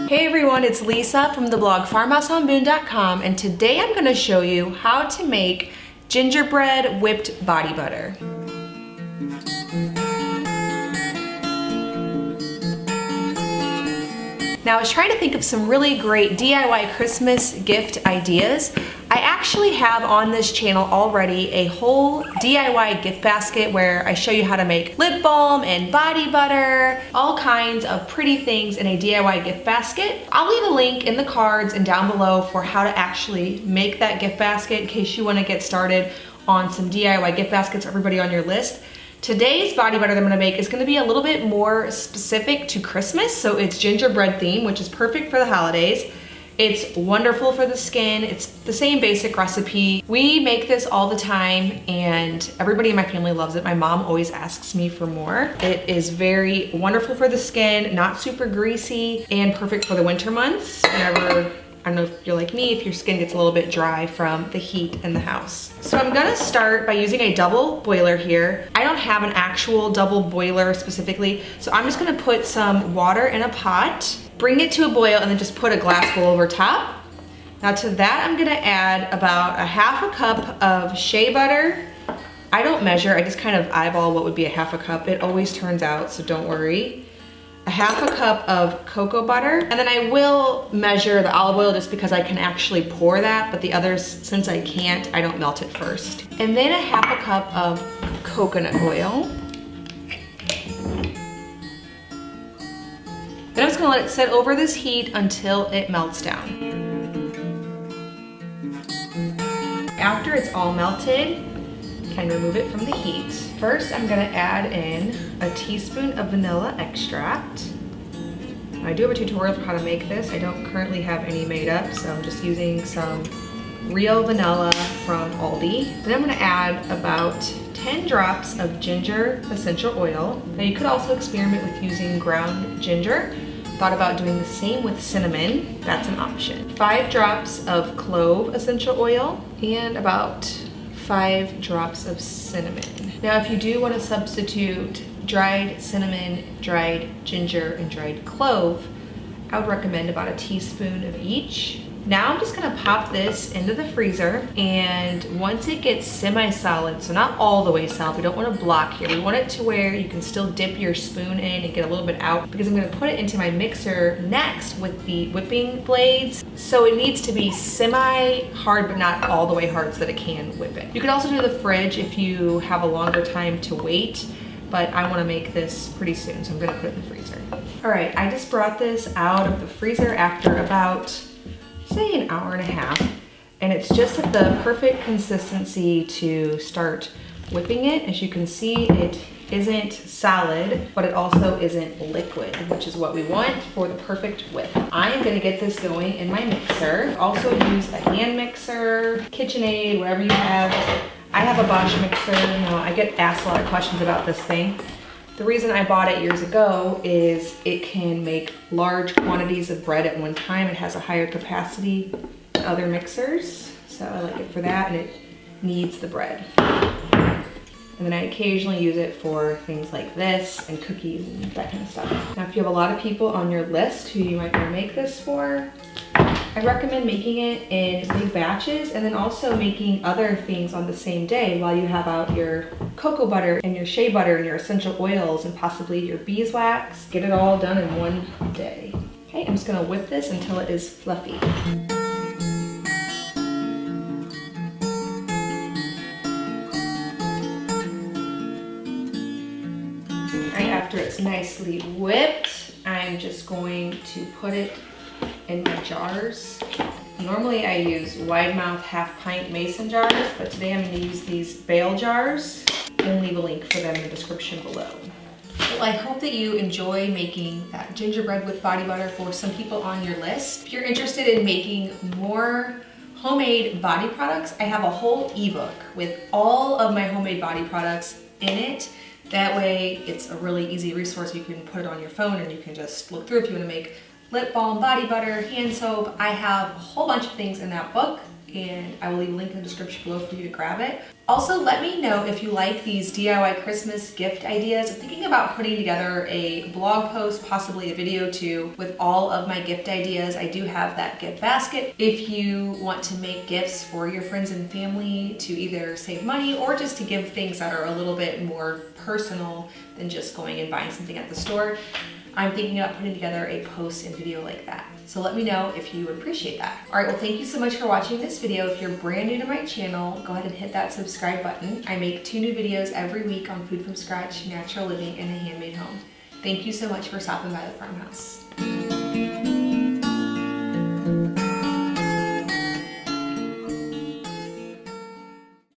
Hey everyone, it's Lisa from the blog farmhouseonboone.com, and today I'm going to show you how to make gingerbread whipped body butter. Now I was trying to think of some really great DIY Christmas gift ideas. I actually have on this channel already a whole DIY gift basket where I show you how to make lip balm and body butter, all kinds of pretty things in a DIY gift basket. I'll leave a link in the cards and down below for how to actually make that gift basket in case you want to get started on some DIY gift baskets for everybody on your list. Today's body butter that I'm gonna make is gonna be a little bit more specific to Christmas, so it's gingerbread theme, which is perfect for the holidays. It's wonderful for the skin. It's the same basic recipe. We make this all the time and everybody in my family loves it. My mom always asks me for more. It is very wonderful for the skin, not super greasy, and perfect for the winter months. Whenever, I don't know if you're like me, if your skin gets a little bit dry from the heat in the house. So I'm gonna start by using a double boiler here. I don't have an actual double boiler specifically, so I'm just gonna put some water in a pot, bring it to a boil, and then just put a glass bowl over top. Now to that, I'm gonna add about a half a cup of shea butter. I don't measure, I just kind of eyeball what would be a half a cup. It always turns out, so don't worry. A half a cup of cocoa butter, and then I will measure the olive oil just because I can actually pour that, but the others, since I can't, I don't melt it first. And then a half a cup of coconut oil. Then I'm just gonna let it sit over this heat until it melts down. After it's all melted, kind of remove it from the heat. First, I'm gonna add in a teaspoon of vanilla extract. I do have a tutorial for how to make this. I don't currently have any made up, so I'm just using some real vanilla from Aldi. Then I'm gonna add about 10 drops of ginger essential oil. Now you could also experiment with using ground ginger. Thought about doing the same with cinnamon. That's an option. 5 drops of clove essential oil and about 5 drops of cinnamon. Now if you do want to substitute dried cinnamon, dried ginger, and dried clove, I would recommend about a teaspoon of each. Now I'm just gonna pop this into the freezer, and once it gets semi-solid, so not all the way solid, we don't want to block here. We want it to where you can still dip your spoon in and get a little bit out, because I'm gonna put it into my mixer next with the whipping blades. So it needs to be semi-hard, but not all the way hard so that it can whip it. You could also do the fridge if you have a longer time to wait, but I wanna make this pretty soon, so I'm gonna put it in the freezer. All right, I just brought this out of the freezer after about, say, an hour and a half, and it's just at the perfect consistency to start whipping it. As you can see, it isn't solid, but it also isn't liquid, which is what we want for the perfect whip. I am gonna get this going in my mixer. Also use a hand mixer, KitchenAid, whatever you have. I have a Bosch mixer. Now, I get asked a lot of questions about this thing. The reason I bought it years ago is it can make large quantities of bread at one time. It has a higher capacity than other mixers, so I like it for that, and it kneads the bread. And then I occasionally use it for things like this and cookies and that kind of stuff. Now, if you have a lot of people on your list who you might want to make this for, I recommend making it in big batches, and then also making other things on the same day while you have out your cocoa butter and your shea butter and your essential oils and possibly your beeswax. Get it all done in one day. Okay, I'm just gonna whip this until it is fluffy. After it's nicely whipped, I'm just going to put it in my jars. Normally I use wide mouth half pint mason jars, but today I'm going to use these bale jars, and leave a link for them in the description below. Well, I hope that you enjoy making that gingerbread with body butter for some people on your list. If you're interested in making more homemade body products, I have a whole ebook with all of my homemade body products in it. That way it's a really easy resource. You can put it on your phone and you can just look through if you want to make lip balm, body butter, hand soap. I have a whole bunch of things in that book, and I will leave a link in the description below for you to grab it. Also, let me know if you like these DIY Christmas gift ideas. I'm thinking about putting together a blog post, possibly a video too, with all of my gift ideas. I do have that gift basket. If you want to make gifts for your friends and family to either save money or just to give things that are a little bit more personal than just going and buying something at the store, I'm thinking about putting together a post and video like that. So let me know if you would appreciate that. All right, well, thank you so much for watching this video. If you're brand new to my channel, go ahead and hit that subscribe button. I make 2 new videos every week on food from scratch, natural living, and a handmade home. Thank you so much for stopping by the farmhouse.